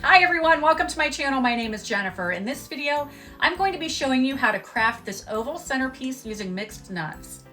Hi everyone, welcome to my channel. My name is Jennifer. In this video, I'm going to be showing you how to craft this oval centerpiece using mixed nuts.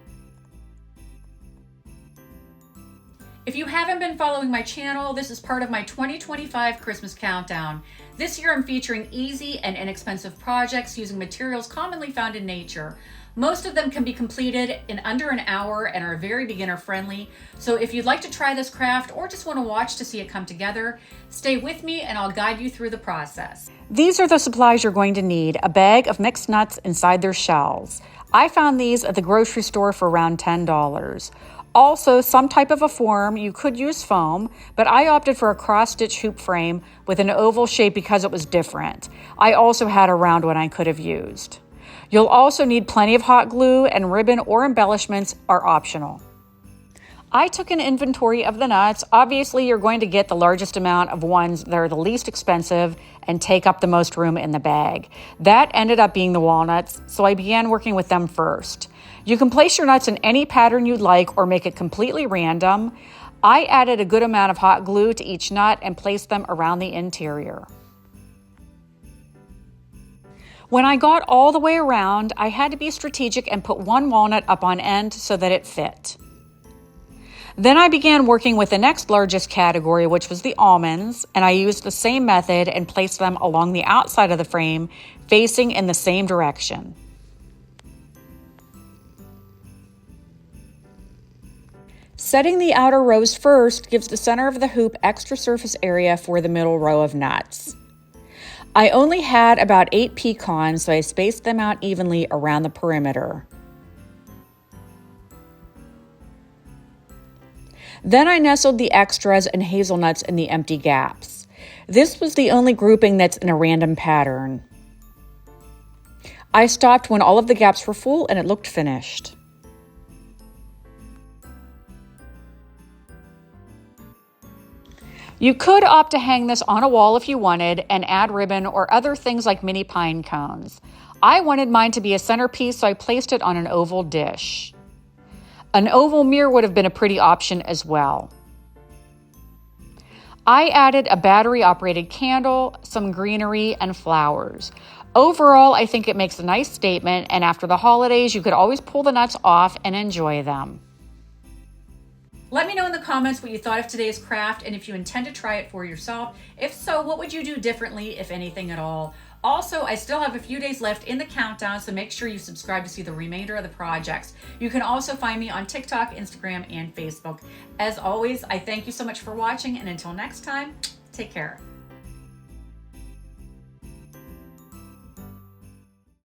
If you haven't been following my channel, this is part of my 2025 Christmas countdown. This year I'm featuring easy and inexpensive projects using materials commonly found in nature. Most of them can be completed in under an hour and are very beginner friendly. So if you'd like to try this craft or just want to watch to see it come together, stay with me and I'll guide you through the process. These are the supplies you're going to need: a bag of mixed nuts inside their shells. I found these at the grocery store for around $10. Also, some type of a form. You could use foam, but I opted for a cross-stitch hoop frame with an oval shape because it was different. I also had a round one I could have used. You'll also need plenty of hot glue, and ribbon or embellishments are optional. I took an inventory of the nuts. Obviously, you're going to get the largest amount of ones that are the least expensive and take up the most room in the bag. That ended up being the walnuts, so I began working with them first. You can place your nuts in any pattern you'd like or make it completely random. I added a good amount of hot glue to each nut and placed them around the interior. When I got all the way around, I had to be strategic and put one walnut up on end so that it fit. Then I began working with the next largest category, which was the almonds, and I used the same method and placed them along the outside of the frame, facing in the same direction. Setting the outer rows first gives the center of the hoop extra surface area for the middle row of nuts. I only had about 8 pecans, so I spaced them out evenly around the perimeter. Then I nestled the extras and hazelnuts in the empty gaps. This was the only grouping that's in a random pattern. I stopped when all of the gaps were full and it looked finished. You could opt to hang this on a wall if you wanted and add ribbon or other things like mini pine cones. I wanted mine to be a centerpiece, so I placed it on an oval dish. An oval mirror would have been a pretty option as well. I added a battery-operated candle, some greenery, and flowers. Overall, I think it makes a nice statement, and after the holidays, you could always pull the nuts off and enjoy them. Let me know in the comments what you thought of today's craft and if you intend to try it for yourself. If so, what would you do differently, if anything at all? Also, I still have a few days left in the countdown, so make sure you subscribe to see the remainder of the projects. You can also find me on TikTok, Instagram, and Facebook. As always, I thank you so much for watching, and until next time, take care.